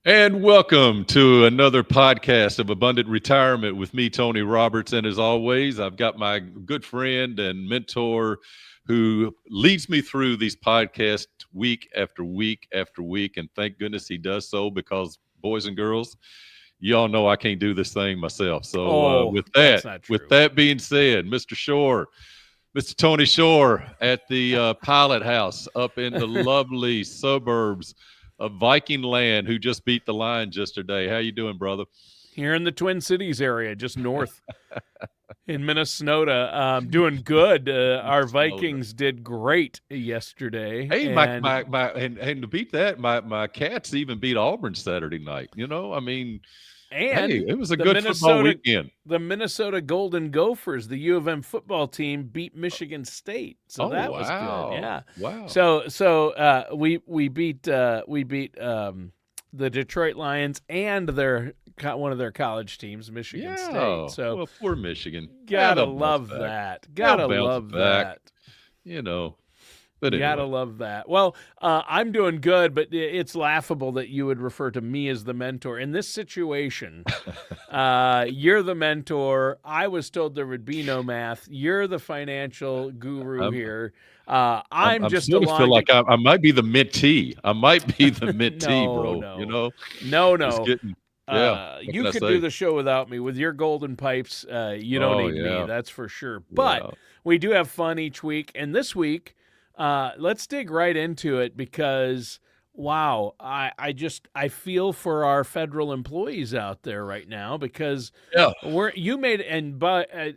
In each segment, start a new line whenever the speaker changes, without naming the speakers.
And welcome to another podcast of Abundant Retirement with me, Tony Roberts. And as always, I've got my good friend and mentor who leads me through these podcasts week after week after week. And thank goodness he does so because, boys and girls, you all know I can't do this thing myself. So
Oh,
with
that's
that,
not
with
true.
that being said, Mr. Shore, Mr. Tony Shore at the Pilot House up in the lovely suburbs of Viking Land, who just beat the Lions yesterday. How you doing, brother?
Here in the Twin Cities area, just north in Minnesota, doing good. Our
Minnesota.
Vikings did great yesterday,
Hey,
and
and to beat that, my Cats even beat Auburn Saturday night. I mean, hey,
and
it was a
the
good football
Minnesota
weekend.
the Minnesota Golden Gophers, the U of M football team, beat Michigan State, so
Oh
that was good.
wow,
Yeah.
wow.
We beat the Detroit Lions and one of their college teams, Michigan State.
Yeah.
So
Well, poor Michigan. Yeah,
gotta
they'll bounce
love
back.
that.
They'll
Gotta
bounce
love
back.
that.
You know. But
Gotta
anyway.
love that. Well, I'm doing good, but it's laughable that you would refer to me as the mentor. In this situation, you're the mentor. I was told there would be no math. You're the financial guru
I'm
here.
I'm
I'm
I'm
just
sort of feel
along to.
like I might be the mentee. I might be the mentee,
No,
bro.
no,
Just
no.
getting yeah. What
You
can I
could do
say?
the show without me. With your golden pipes, you don't
Oh
need me.
yeah,
That's for sure. But
yeah.
we do have fun each week. And this week, let's dig right into it because, wow, I feel for our federal employees out there right now because
Yeah.
but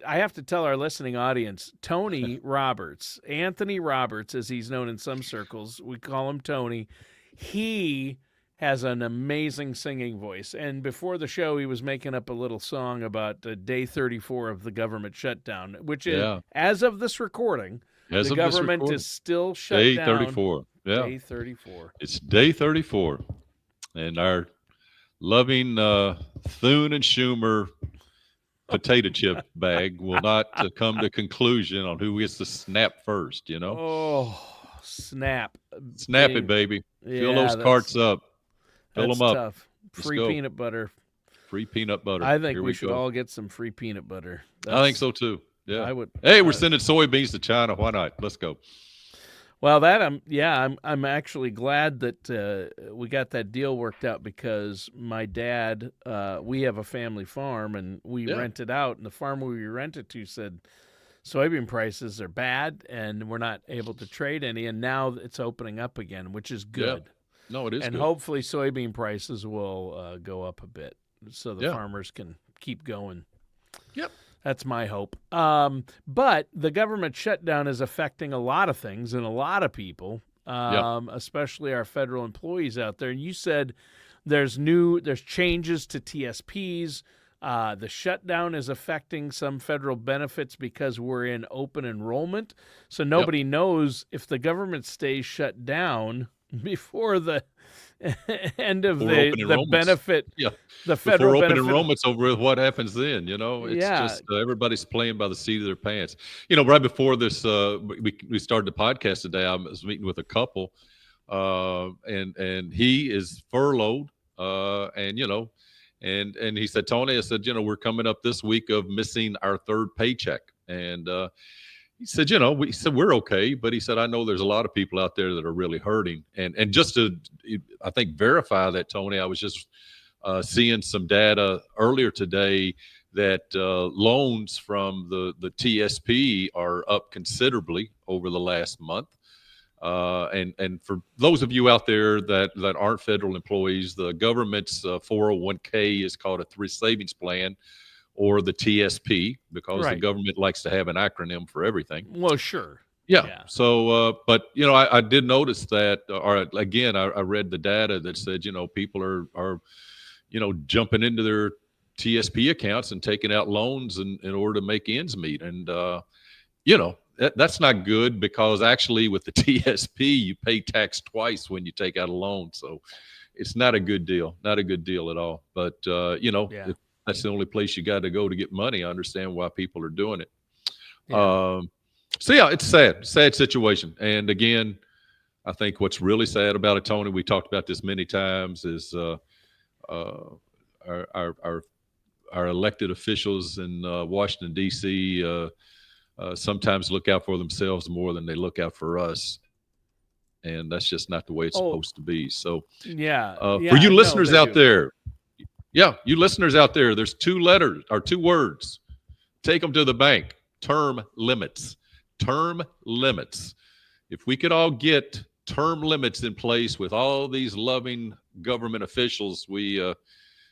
I have to tell our listening audience, Tony Roberts, Anthony Roberts, as he's known in some circles, we call him Tony. He has an amazing singing voice. And before the show, he was making up a little song about day 34 of the government shutdown, which is,
Yeah.
as of this recording,
As
the
of this
government
recording,
is still shut
day
down
34. Yeah.
day 34.
It's day 34. And our loving Thune and Schumer potato chip bag will not come to conclusion on who gets to snap first.
Oh, snap.
Snap it,
Big.
baby. Fill
Yeah,
those carts up. Fill them
that's
up.
tough.
Let's
Free
go.
peanut butter.
Free peanut butter.
I think
Here
we
we
should
go.
all get some free peanut butter.
I think
That's
so too. Yeah.
I would
Hey, we're sending soybeans to China. Why not? Let's go.
Well, that I'm actually glad that we got that deal worked out because my dad, we have a family farm and we
Yeah.
rent it out, and the farmer we rent it to said soybean prices are bad and we're not able to trade any, and now it's opening up again, which is
Yeah.
good,
No, it is
and
good.
hopefully soybean prices will go up a bit so the
Yeah.
farmers can keep going.
Yep.
That's my hope. But the government shutdown is affecting a lot of things and a lot of people,
Yeah.
especially our federal employees out there. And you said there's changes to TSPs. The shutdown is affecting some federal benefits because we're in open enrollment. So nobody knows if the government stays shut down before the end of
Before open
the
enrollments.
benefit,
Yeah.
the
Before
federal
open
benefit.
enrollment's over with, what happens then? It's
Yeah,
just everybody's playing by the seat of their pants. Right before this, we started the podcast today. I was meeting with a couple, and he is furloughed, and he said, Tony, I said, we're coming up this week of missing our third paycheck, and he said, he said we're okay, but he said I know there's a lot of people out there that are really hurting, and just to, I think, verify that, Tony, I was just seeing some data earlier today that loans from the TSP are up considerably over the last month. And for those of you out there that aren't federal employees, the government's 401k is called a Thrift Savings Plan, or the TSP, because the
right.
government likes to have an acronym for everything.
Well, sure.
Yeah.
Yeah.
So, but I did notice that, or again, I read the data that said, people are jumping into their TSP accounts and taking out loans in order to make ends meet. And, that's not good, because actually with the TSP, you pay tax twice when you take out a loan. So it's not a good deal, not a good deal at all. But,
Yeah.
if that's the only place you got to go to get money, I understand why people are doing it.
Yeah.
So yeah, it's sad situation. And again, I think what's really sad about it, Tony, we talked about this many times, is uh, our, our our our elected officials in Washington D.C. Sometimes look out for themselves more than they look out for us, and that's just not the way it's supposed to be.
Oh,
So,
yeah,
for you
yeah,
listeners
no,
out
they do.
there, yeah, you listeners out there, there's two letters or two words. Take them to the bank. Term limits. Term limits. If we could all get term limits in place with all these loving government officials we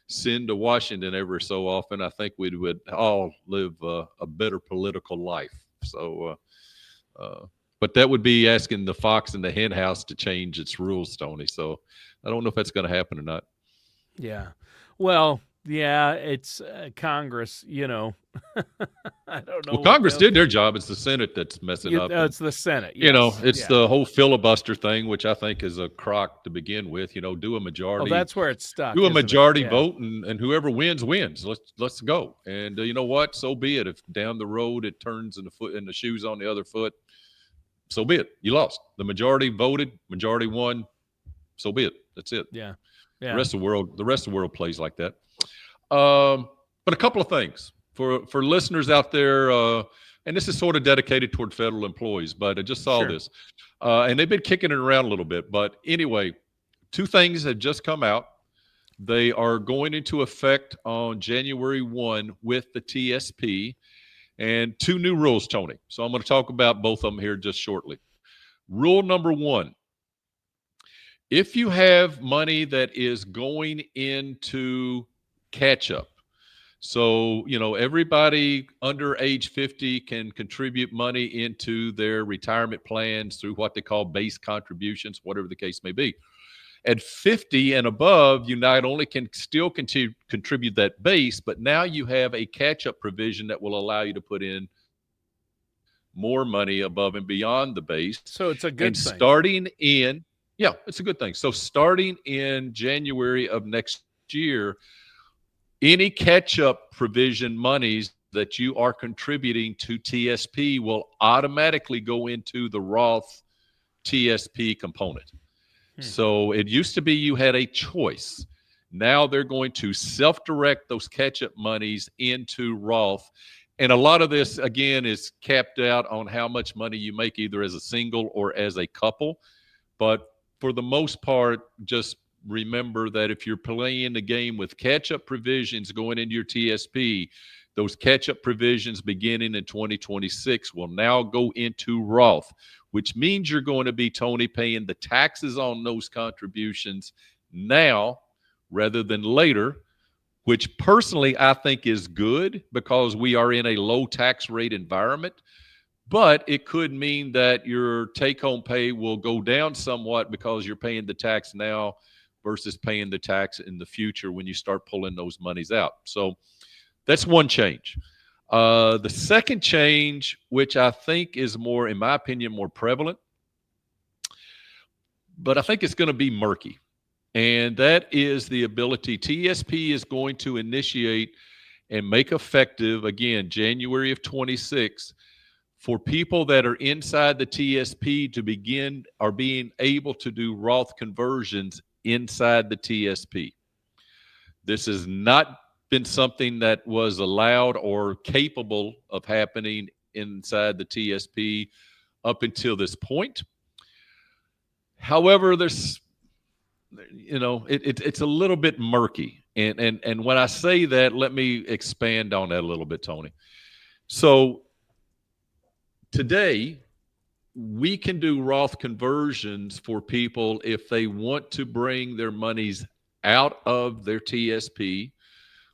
send to Washington every so often, I think we would all live a better political life. So, but that would be asking the fox in the hen house to change its rules, Tony. So I don't know if that's going to happen or not.
Yeah. Well, yeah, it's Congress, I don't know
Well,
what
Congress
they'll.
did their job. It's the Senate that's messing up, and
It's the Senate. Yes.
it's
Yeah.
the whole filibuster thing, which I think is a crock to begin with. Do a
Oh,
majority,
that's where it's stuck, isn't it? Yeah.
vote, and whoever wins wins. Let's go. And you know what? So be it. If down the road it turns and the foot and the shoes on the other foot, so be it. You lost. The majority voted. Majority won. So be it. That's it.
Yeah.
The
Yeah.
rest of the world plays like that. But a couple of things for listeners out there, and this is sort of dedicated toward federal employees. But I just saw
Sure.
this, and they've been kicking it around a little bit. But anyway, two things have just come out. They are going into effect on January 1 with the TSP, and two new rules, Tony. So I'm going to talk about both of them here just shortly. Rule number one: if you have money that is going into catch up, so, everybody under age 50 can contribute money into their retirement plans through what they call base contributions, whatever the case may be. At 50 and above, you not only can still contribute that base, but now you have a catch up provision that will allow you to put in more money above and beyond the base.
So
And
it's a good thing.
starting in, yeah, it's a good thing. So starting in January of next year, any catch-up provision monies that you are contributing to TSP will automatically go into the Roth TSP component.
Hmm.
So it used to be you had a choice. Now they're going to self-direct those catch-up monies into Roth. And a lot of this, again, is capped out on how much money you make either as a single or as a couple. But for the most part, just remember that if you're playing the game with catch-up provisions going into your TSP, those catch-up provisions beginning in 2026 will now go into Roth, which means you're going to be, Tony, paying the taxes on those contributions now rather than later, which personally I think is good because we are in a low tax rate environment. But it could mean that your take home pay will go down somewhat because you're paying the tax now versus paying the tax in the future when you start pulling those monies out. So that's one change. The second change, which I think is more, in my opinion, more prevalent, but I think it's going to be murky. And that is the ability, TSP is going to initiate and make effective, again, January of 26, for people that are inside the TSP to begin are being able to do Roth conversions inside the TSP. This has not been something that was allowed or capable of happening inside the TSP up until this point. However, it's a little bit murky. And when I say that, let me expand on that a little bit, Tony. So today, we can do Roth conversions for people if they want to bring their monies out of their TSP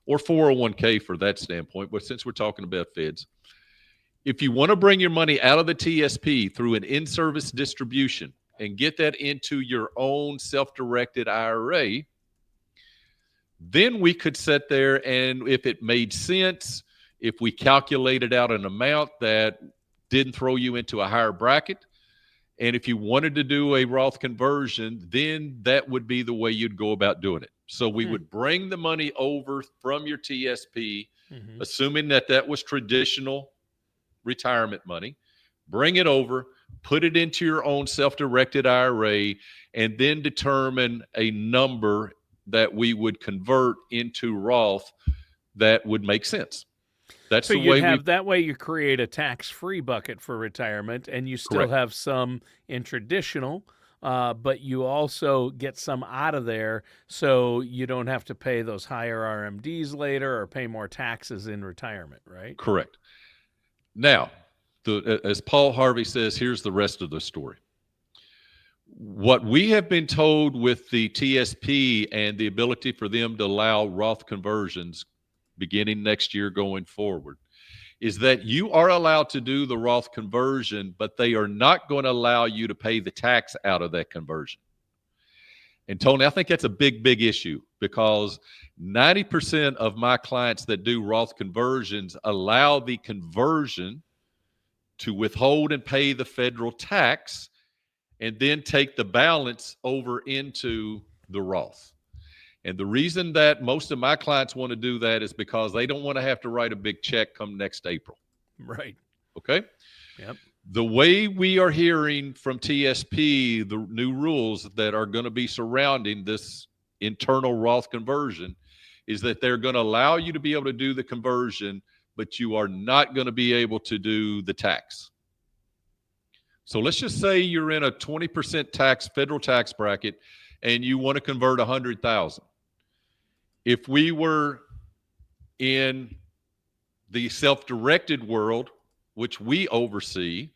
or 401k for that standpoint. But since we're talking about feds, if you want to bring your money out of the TSP through an in-service distribution and get that into your own self-directed IRA, then we could sit there and if it made sense, if we calculated out an amount that didn't throw you into a higher bracket, and if you wanted to do a Roth conversion, then that would be the way you'd go about doing it. So we would bring the money over from your TSP, assuming that that was traditional retirement money, bring it over, put it into your own self-directed IRA, and then determine a number that we would convert into Roth that would make sense. That's
So
the
you'd
way
have that way you create a tax-free bucket for retirement, and you still
correct.
have some in traditional, but you also get some out of there, so you don't have to pay those higher RMDs later or pay more taxes in retirement, right?
Correct. Now, as Paul Harvey says, here's the rest of the story. What we have been told with the TSP and the ability for them to allow Roth conversions beginning next year going forward is that you are allowed to do the Roth conversion, but they are not going to allow you to pay the tax out of that conversion. And Tony, I think that's a big, big issue because 90% of my clients that do Roth conversions allow the conversion to withhold and pay the federal tax and then take the balance over into the Roth. And the reason that most of my clients want to do that is because they don't want to have to write a big check come next April.
Right.
Okay.
Yep.
The way we are hearing from TSP, the new rules that are going to be surrounding this internal Roth conversion is that they're going to allow you to be able to do the conversion, but you are not going to be able to do the tax. So let's just say you're in a 20% tax, federal tax bracket, and you want to convert 100,000. If we were in the self-directed world, which we oversee,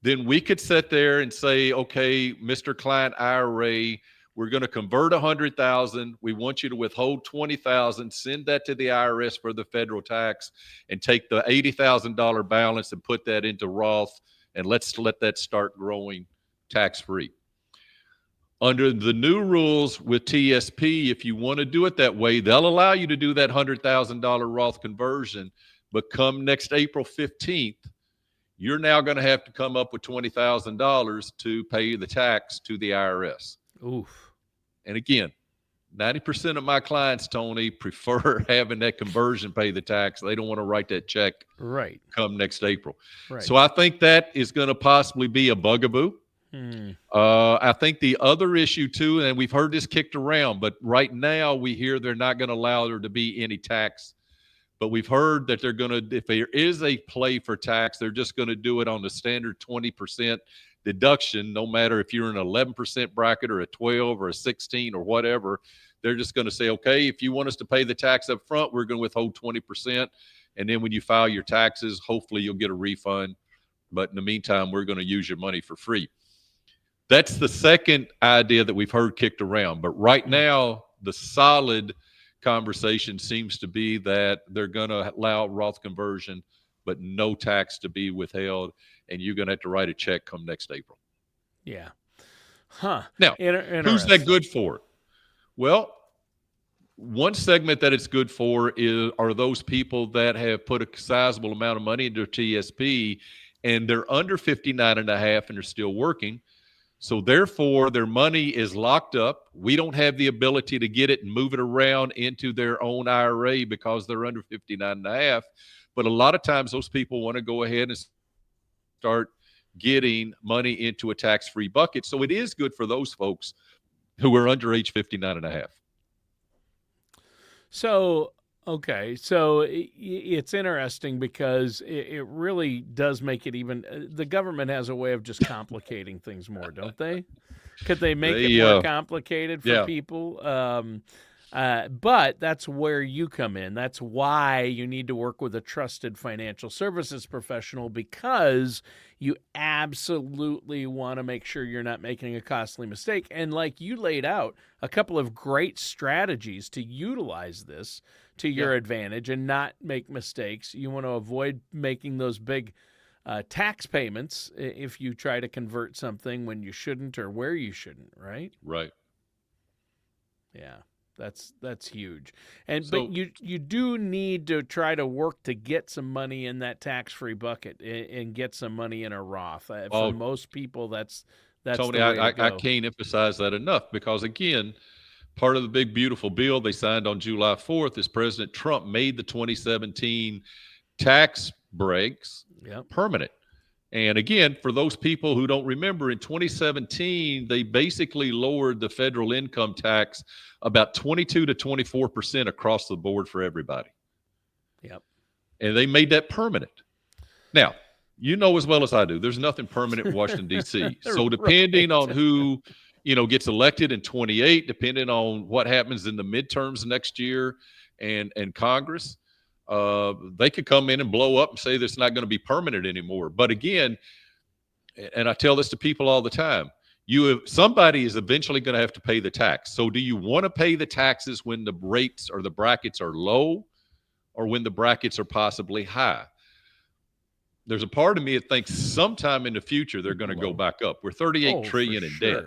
then we could sit there and say, okay, Mr. Client IRA, we're going to convert 100,000. We want you to withhold 20,000, send that to the IRS for the federal tax, and take the $80,000 balance and put that into Roth, and let's let that start growing tax-free. Under the new rules with TSP, if you want to do it that way, they'll allow you to do that $100,000 Roth conversion, but come next April 15th, you're now going to have to come up with $20,000 to pay the tax to the IRS.
Oof.
And again, 90% of my clients, Tony, prefer having that conversion pay the tax. They don't want to write that check
Right.
come next April.
Right.
So I think that is going to possibly be a bugaboo. I think the other issue too, and we've heard this kicked around, but right now we hear they're not going to allow there to be any tax. But we've heard that they're going to, if there is a play for tax, they're just going to do it on the standard 20% deduction, no matter if you're in an 11% bracket or a 12 or a 16 or whatever. They're just going to say, okay, if you want us to pay the tax up front, we're going to withhold 20%. And then when you file your taxes, hopefully you'll get a refund. But in the meantime, we're going to use your money for free. That's the second idea that we've heard kicked around. But right now, the solid conversation seems to be that they're going to allow Roth conversion, but no tax to be withheld, and you're going to have to write a check come next April.
Yeah. Huh.
Now, who's that good for? Well, one segment that it's good for are those people that have put a sizable amount of money into TSP, and they're under 59 and a half and they're still working. So therefore, their money is locked up. We don't have the ability to get it and move it around into their own IRA because they're under 59 and a half. But a lot of times those people want to go ahead and start getting money into a tax-free bucket. So it is good for those folks who are under age 59 and a half.
So, okay. So it's interesting because it really does make it even, the government has a way of just complicating things more, don't they? Could they make it more complicated for people? But that's where you come in. That's why you need to work with a trusted financial services professional, because you absolutely want to make sure you're not making a costly mistake. And like you laid out a couple of great strategies to utilize this to your advantage and not make mistakes. You want to avoid making those big tax payments if you try to convert something when you shouldn't or where you shouldn't, right?
Right.
Yeah. That's huge. And so, but you do need to try to work to get some money in that tax-free bucket and get some money in a Roth. For most people, that's
Tony,
the way to go.
I can't emphasize that enough, because again, part of the big beautiful bill they signed on July 4th is President Trump made the 2017 tax breaks permanent. And again, for those people who don't remember, in 2017, they basically lowered the federal income tax about 22 to 24% across the board for everybody.
Yep.
And they made that permanent. Now, you know as well as I do, there's nothing permanent in Washington, D.C. So depending on who, gets elected in 28, depending on what happens in the midterms next year and Congress, they could come in and blow up and say that's not going to be permanent anymore. But again, and I tell this to people all the time, somebody is eventually going to have to pay the tax. So do you want to pay the taxes when the rates or the brackets are low, or when the brackets are possibly high? There's a part of me that thinks sometime in the future they're going to go back up. We're 38 trillion in debt.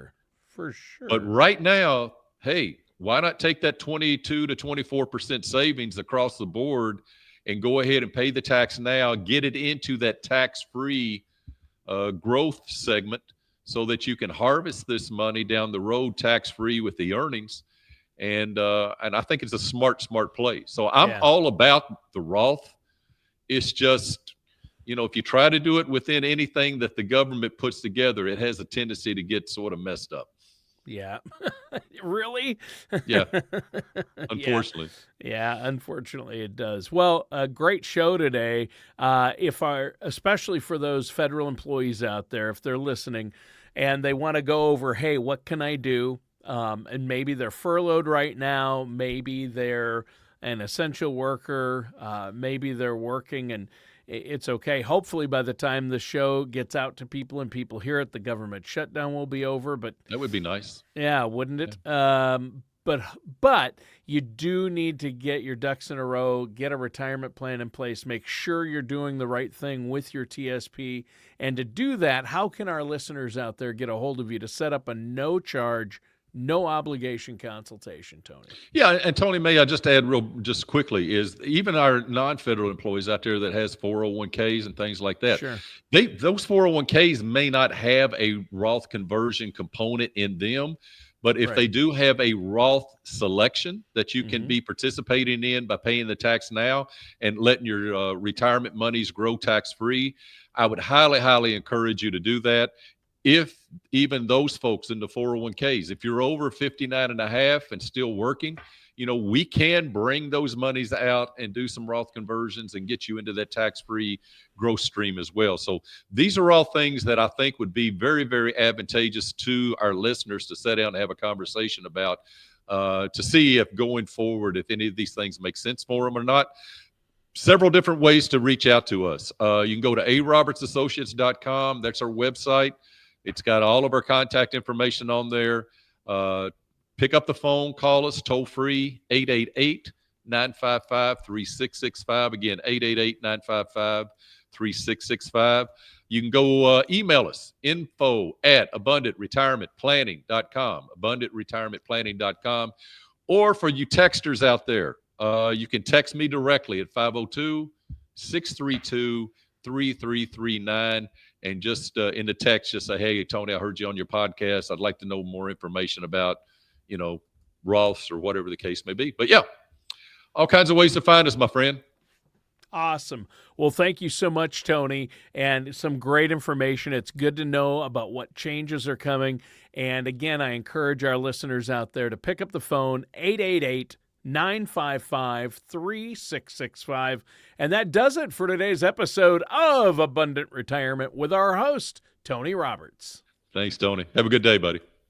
For sure.
But right now, hey, why not take that 22 to 24% savings across the board and go ahead and pay the tax now, get it into that tax-free growth segment so that you can harvest this money down the road tax-free with the earnings. And I think it's a smart play. So I'm all about the Roth. It's just, if you try to do it within anything that the government puts together, it has a tendency to get sort of messed up.
Yeah. Really?
Yeah. Unfortunately.
Yeah, unfortunately it does. Well, a great show today. Especially for those federal employees out there, if they're listening and they want to go over, hey, what can I do? And maybe they're furloughed right now. Maybe they're an essential worker. Maybe they're working and it's okay. Hopefully by the time the show gets out to people and people hear it, the government shutdown will be over. But
that would be nice.
Yeah, wouldn't it? Yeah. But you do need to get your ducks in a row, get a retirement plan in place, make sure you're doing the right thing with your TSP. And to do that, how can our listeners out there get a hold of you to set up a no-charge, no obligation consultation, Tony?
Yeah, and Tony, may I just add just quickly, is even our non-federal employees out there that has 401ks and things like that,
sure,
those 401ks may not have a Roth conversion component in them, but if they do have a Roth selection that you can be participating in by paying the tax now and letting your retirement monies grow tax-free, I would highly, highly encourage you to do that. If even those folks in the 401ks, if you're over 59 and a half and still working, we can bring those monies out and do some Roth conversions and get you into that tax-free growth stream as well. So these are all things that I think would be very, very advantageous to our listeners to sit down and have a conversation about to see if going forward, if any of these things make sense for them or not. Several different ways to reach out to us. You can go to arobertsassociates.com. That's our website. It's got all of our contact information on there. Pick up the phone, call us toll free, 888-955-3665. Again, 888-955-3665. You can go email us, info@abundantretirementplanning.com, abundantretirementplanning.com. Or for you texters out there, you can text me directly at 502-632-3339. And just in the text, just say, hey, Tony, I heard you on your podcast. I'd like to know more information about, Roths or whatever the case may be. But yeah, all kinds of ways to find us, my friend.
Awesome. Well, thank you so much, Tony, and some great information. It's good to know about what changes are coming. And again, I encourage our listeners out there to pick up the phone, 888-955-3665. And that does it for today's episode of Abundant Retirement with our host, Tony Roberts.
Thanks, Tony. Have a good day, buddy.